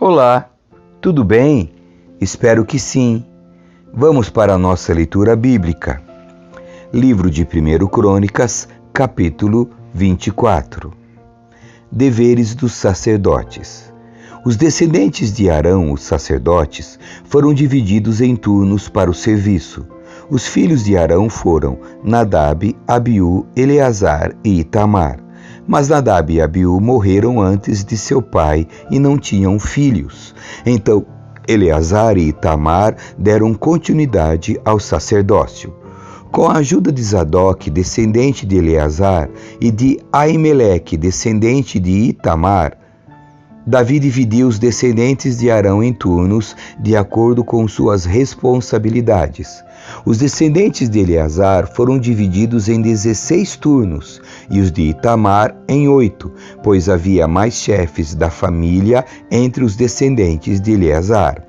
Olá, tudo bem? Espero que sim. Vamos para a nossa leitura bíblica. Livro de 1 Crônicas, capítulo 24. Deveres dos sacerdotes. Os descendentes de Arão, os sacerdotes, foram divididos em turnos para o serviço. Os filhos de Arão foram Nadab, Abiú, Eleazar e Itamar. Mas Nadab e Abiú morreram antes de seu pai e não tinham filhos. Então, Eleazar e Itamar deram continuidade ao sacerdócio. Com a ajuda de Zadok, descendente de Eleazar, e de Aimeleque, descendente de Itamar, Davi dividiu os descendentes de Arão em turnos, de acordo com suas responsabilidades. Os descendentes de Eleazar foram divididos em 16 turnos, e os de Itamar em 8, pois havia mais chefes da família entre os descendentes de Eleazar.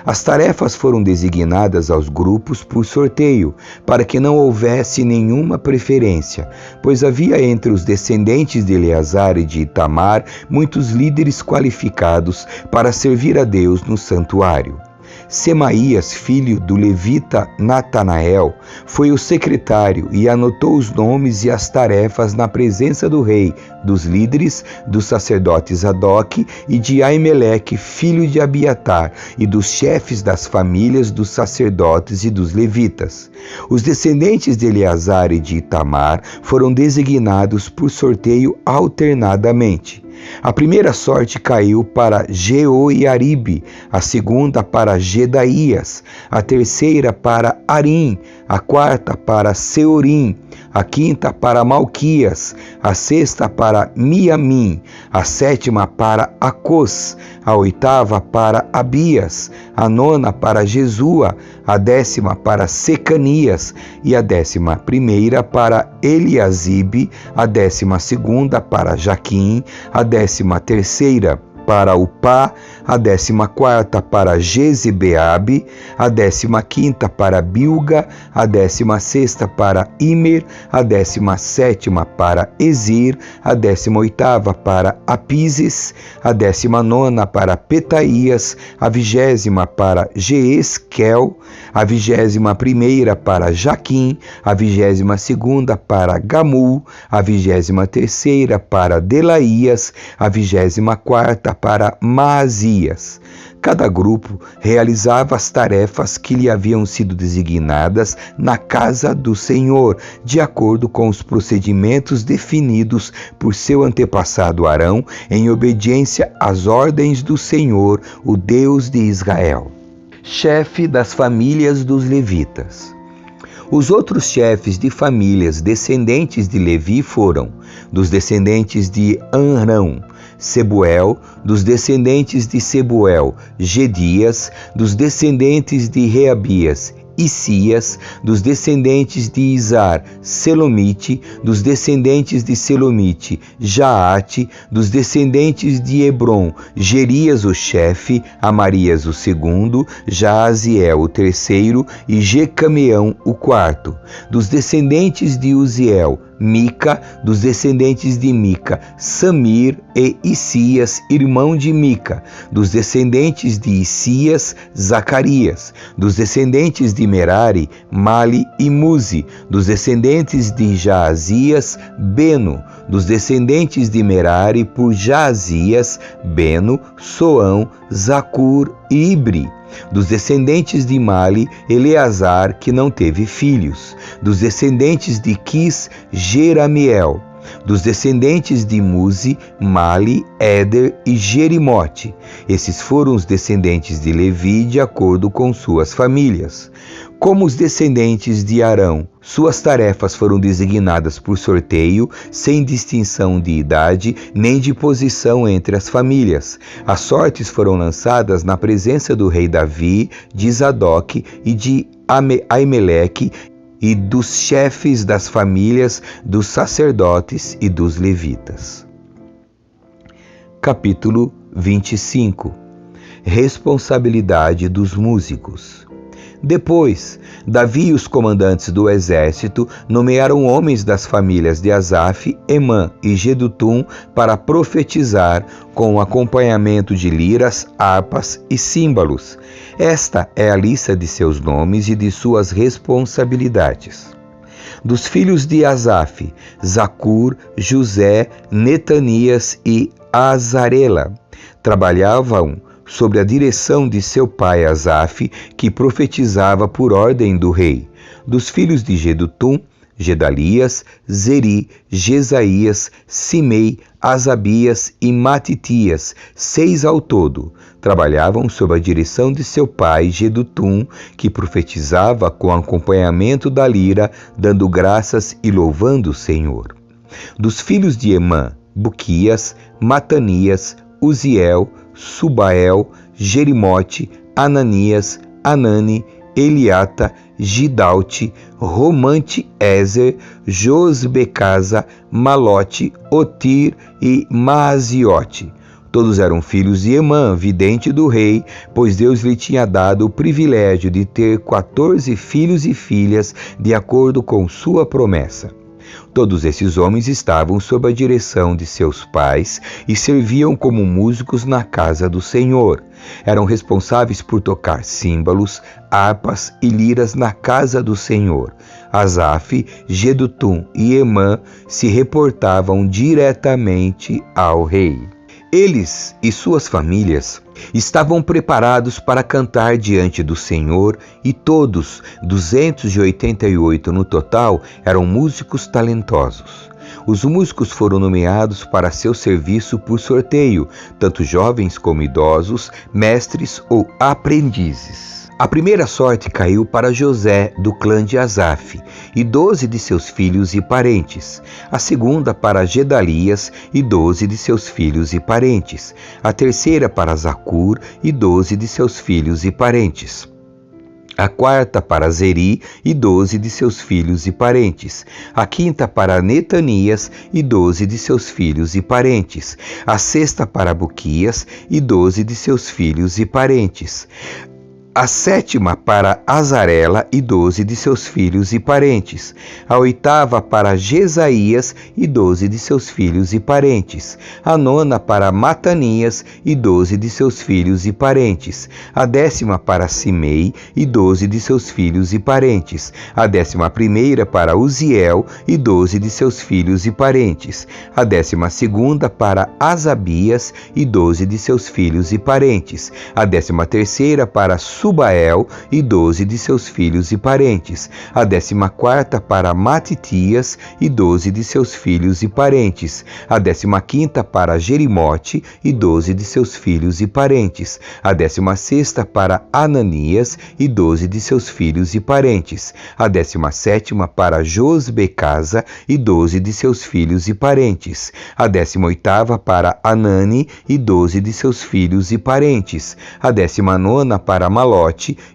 As tarefas foram designadas aos grupos por sorteio, para que não houvesse nenhuma preferência, pois havia entre os descendentes de Eleazar e de Itamar muitos líderes qualificados para servir a Deus no santuário. Semaías, filho do levita Natanael, foi o secretário e anotou os nomes e as tarefas na presença do rei, dos líderes, dos sacerdotes Zadok e de Aimeleque, filho de Abiatar, e dos chefes das famílias dos sacerdotes e dos levitas. Os descendentes de Eleazar e de Itamar foram designados por sorteio alternadamente. A primeira sorte caiu para Jeoiaribe, a segunda para Jedaías, a terceira para Arim, a quarta para Seorim, a quinta para Malquias, a sexta para Miamim, a sétima para Acos, a oitava para Abias, a nona para Jesua, a 10ª para Secanias e a 11ª para Eliasibe, a 12ª para Jaquim, a 13ª para Upá, a 14ª para Jezebeabe, a 15ª para Bilga, a 16ª para Imer, a 17ª para Ezir, a 18ª para Apises, a 19ª para Petaías, a 20ª para Jeesquel, a 21ª para Jaquim, a 22ª para Gamul, a 23ª para Delaías, a 24ª para Maazias. Cada grupo realizava as tarefas que lhe haviam sido designadas na casa do Senhor, de acordo com os procedimentos definidos por seu antepassado Arão, em obediência às ordens do Senhor, o Deus de Israel. Chefe das famílias dos levitas. Os outros chefes de famílias descendentes de Levi foram, dos descendentes de Arão, Sebuel, dos descendentes de Sebuel, Gedias, dos descendentes de Reabias, Isias, dos descendentes de Izar, Selomite, dos descendentes de Selomite, Jaate, dos descendentes de Hebron, Gerias o chefe, Amarias o segundo, Jaaziel o terceiro e Jecameão o quarto, dos descendentes de Uziel, Mica, dos descendentes de Mica, Samir e Isias, irmão de Mica, dos descendentes de Isias, Zacarias, dos descendentes de Merari, Mali e Muzi, dos descendentes de Jaazias, Beno, dos descendentes de Merari por Jaazias, Beno, Soão, Zacur e Ibri. Dos descendentes de Mali, Eleazar, que não teve filhos. Dos descendentes de Quis, Jeramiel. Dos descendentes de Muzi, Mali, Éder e Jerimote. Esses foram os descendentes de Levi de acordo com suas famílias. Como os descendentes de Arão, suas tarefas foram designadas por sorteio, sem distinção de idade nem de posição entre as famílias. As sortes foram lançadas na presença do rei Davi, de Zadok e de Aimeleque, e dos chefes das famílias, dos sacerdotes e dos levitas. Capítulo 25. Responsabilidade dos músicos. Depois, Davi e os comandantes do exército nomearam homens das famílias de Asaf, Emã e Jedutum para profetizar com o acompanhamento de liras, harpas e símbolos. Esta é a lista de seus nomes e de suas responsabilidades. Dos filhos de Asaf, Zacur, José, Netanias e Azarela trabalhavam sob a direção de seu pai Asaf, que profetizava por ordem do rei. Dos filhos de Jedutum, Gedalias, Zeri, Jesaías, Simei, Asabias e Matitias, 6 ao todo, trabalhavam sob a direção de seu pai Jedutum, que profetizava com acompanhamento da lira, dando graças e louvando o Senhor. Dos filhos de Emã, Buquias, Matanias, Uziel, Subael, Jerimote, Ananias, Anani, Eliata, Gidalte, Romante Ezer, Josbecasa, Malote, Otir e Maaziote. Todos eram filhos de Emã, vidente do rei, pois Deus lhe tinha dado o privilégio de ter 14 filhos e filhas, de acordo com sua promessa. Todos esses homens estavam sob a direção de seus pais e serviam como músicos na casa do Senhor. Eram responsáveis por tocar símbolos, harpas e liras na casa do Senhor. Asaf, Jedutum e Emã se reportavam diretamente ao rei. Eles e suas famílias estavam preparados para cantar diante do Senhor e todos, 288 no total, eram músicos talentosos. Os músicos foram nomeados para seu serviço por sorteio, tanto jovens como idosos, mestres ou aprendizes. A primeira sorte caiu para José, do clã de Asaf, e 12 de seus filhos e parentes. A segunda para Gedalias, e 12 de seus filhos e parentes. A terceira para Zacur, e 12 de seus filhos e parentes. A quarta para Zeri, e 12 de seus filhos e parentes. A quinta para Netanias, e 12 de seus filhos e parentes. A sexta para Buquias, e 12 de seus filhos e parentes. A sétima para Azarela, e 12 de seus filhos e parentes. A oitava para Jesaías, e 12 de seus filhos e parentes. A nona para Matanias, e 12 de seus filhos e parentes. A décima para Simei, e 12 de seus filhos e parentes. A 11ª para Uziel, e 12 de seus filhos e parentes. A 12ª para Asabias, e 12 de seus filhos e parentes. A 13ª para Subael, e 12 de seus filhos e parentes. A 14ª para Matitias, e 12 de seus filhos e parentes. A 15ª para Jerimote, e 12 de seus filhos e parentes. A 16ª para Ananias, e 12 de seus filhos e parentes. A 17ª para Josbecasa, e 12 de seus filhos e parentes. A 18ª para Anani, e 12 de seus filhos e parentes. A 19ª para Malote,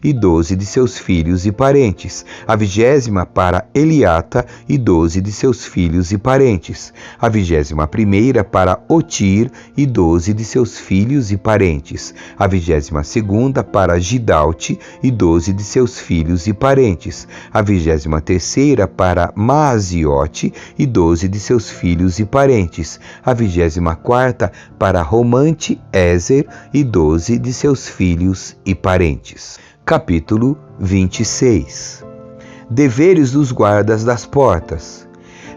e 12 de seus filhos e parentes. A 20ª para Eliata, e 12 de seus filhos e parentes. A 21ª para Otir, e 12 de seus filhos e parentes. A 22ª para Gidalte, e 12 de seus filhos e parentes. A 23ª para Maaziote, e 12 de seus filhos e parentes. A 24ª para Romante Ezer, e 12 de seus filhos e parentes. Capítulo 26. Deveres dos guardas das portas.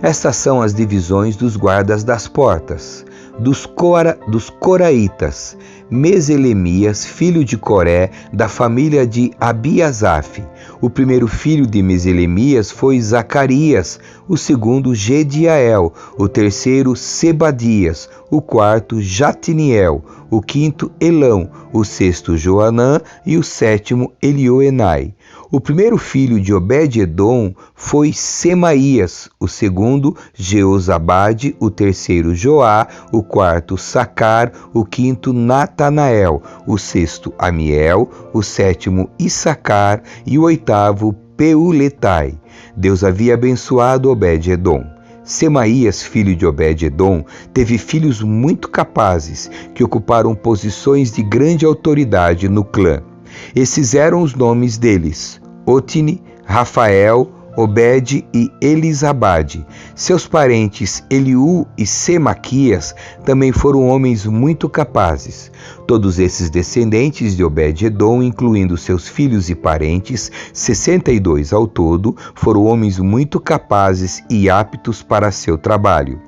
Estas são as divisões dos guardas das portas. Dos coraitas, Meselemias, filho de Coré, da família de Abiasaf. O primeiro filho de Meselemias foi Zacarias, o segundo Gediael, o terceiro Sebadias, o quarto Jatiniel, o quinto Elão, o sexto Joanã e o sétimo Elioenai. O primeiro filho de Obed-edom foi Semaías, o segundo Jeozabade, o terceiro Joá, o quarto Sacar, o quinto Natanael, o sexto Amiel, o sétimo Issacar e o oitavo Peuletai. Deus havia abençoado Obed-edom. Semaías, filho de Obed-edom, teve filhos muito capazes que ocuparam posições de grande autoridade no clã. Esses eram os nomes deles: Otni, Rafael, Obed e Elisabade. Seus parentes Eliú e Semaquias também foram homens muito capazes. Todos esses descendentes de Obed-Edom, incluindo seus filhos e parentes, 62 ao todo, foram homens muito capazes e aptos para seu trabalho.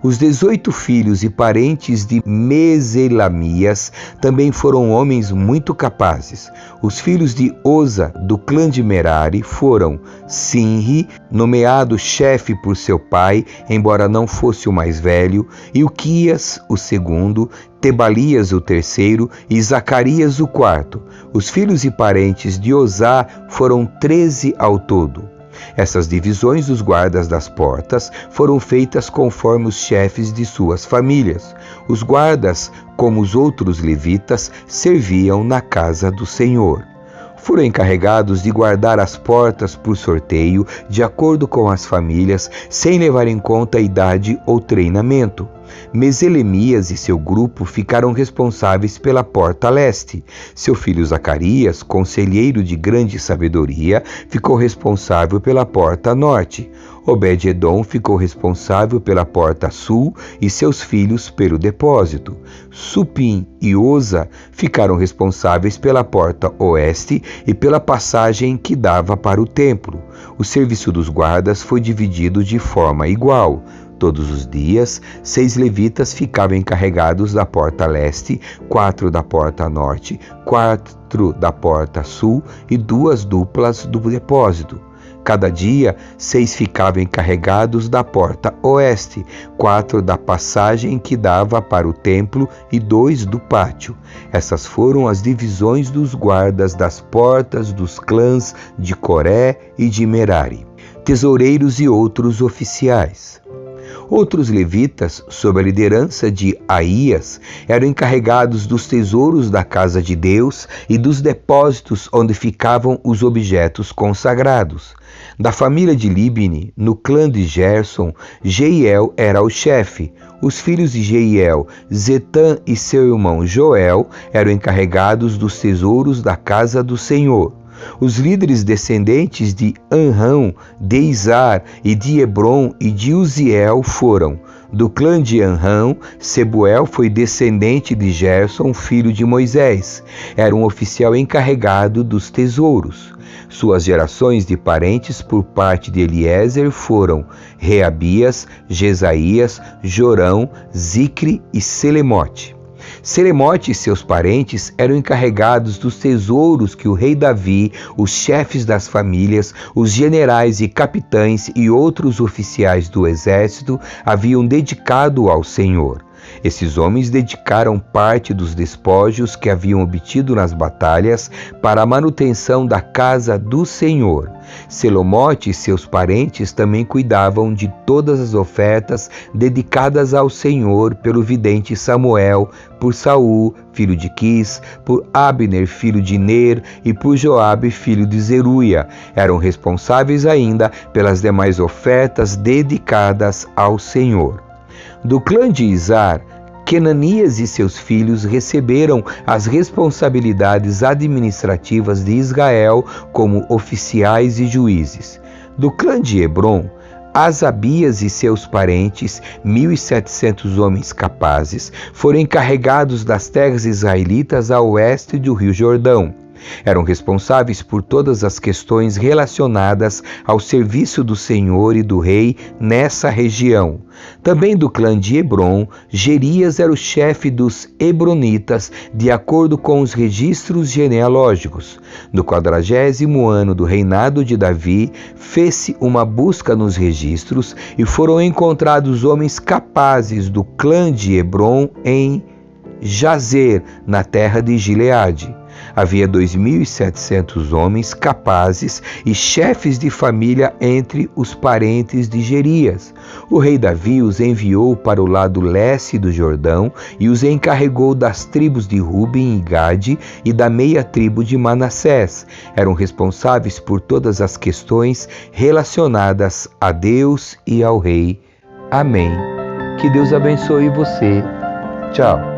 Os 18 filhos e parentes de Meselamias também foram homens muito capazes. Os filhos de Oza, do clã de Merari, foram Sinri, nomeado chefe por seu pai, embora não fosse o mais velho, Ilquias, o segundo, Tebalias, o terceiro, e Zacarias, o quarto. Os filhos e parentes de Ozá foram 13 ao todo. Essas divisões dos guardas das portas foram feitas conforme os chefes de suas famílias. Os guardas, como os outros levitas, serviam na casa do Senhor. Foram encarregados de guardar as portas por sorteio, de acordo com as famílias, sem levar em conta a idade ou treinamento. Meselemias e seu grupo ficaram responsáveis pela porta leste. Seu filho Zacarias, conselheiro de grande sabedoria, ficou responsável pela porta norte. Obed-Edom ficou responsável pela porta sul e seus filhos pelo depósito. Supim e Oza ficaram responsáveis pela porta oeste e pela passagem que dava para o templo. O serviço dos guardas foi dividido de forma igual. Todos os dias, 6 levitas ficavam encarregados da porta leste, 4 da porta norte, 4 da porta sul e 2 duplas do depósito. Cada dia, 6 ficavam encarregados da porta oeste, 4 da passagem que dava para o templo e 2 do pátio. Essas foram as divisões dos guardas das portas dos clãs de Coré e de Merari, tesoureiros e outros oficiais. Outros levitas, sob a liderança de Aías, eram encarregados dos tesouros da casa de Deus e dos depósitos onde ficavam os objetos consagrados. Da família de Libni, no clã de Gerson, Jeiel era o chefe. Os filhos de Jeiel, Zetã e seu irmão Joel, eram encarregados dos tesouros da casa do Senhor. Os líderes descendentes de Anrão, de Izar e de Hebron e de Uziel foram: do clã de Anrão, Sebuel foi descendente de Gerson, filho de Moisés. Era um oficial encarregado dos tesouros. Suas gerações de parentes por parte de Eliezer foram Reabias, Jesaías, Jorão, Zicre e Selemote. Selemote e seus parentes eram encarregados dos tesouros que o rei Davi, os chefes das famílias, os generais e capitães e outros oficiais do exército haviam dedicado ao Senhor. Esses homens dedicaram parte dos despojos que haviam obtido nas batalhas para a manutenção da casa do Senhor. Selomote e seus parentes também cuidavam de todas as ofertas dedicadas ao Senhor pelo vidente Samuel, por Saul, filho de Quis, por Abner, filho de Ner, e por Joabe, filho de Zeruia. Eram responsáveis ainda pelas demais ofertas dedicadas ao Senhor. Do clã de Izar, Quenanias e seus filhos receberam as responsabilidades administrativas de Israel como oficiais e juízes. Do clã de Hebron, Asabias e seus parentes, 1.700 homens capazes, foram encarregados das terras israelitas a oeste do rio Jordão. Eram responsáveis por todas as questões relacionadas ao serviço do Senhor e do rei nessa região. Também do clã de Hebron, Jerias era o chefe dos Hebronitas, de acordo com os registros genealógicos. No 40º ano do reinado de Davi, fez-se uma busca nos registros e foram encontrados homens capazes do clã de Hebron em Jazer, na terra de Gileade. Havia 2.700 homens capazes e chefes de família entre os parentes de Jerias. O rei Davi os enviou para o lado leste do Jordão e os encarregou das tribos de Ruben e Gade e da meia tribo de Manassés. Eram responsáveis por todas as questões relacionadas a Deus e ao rei. Amém. Que Deus abençoe você. Tchau.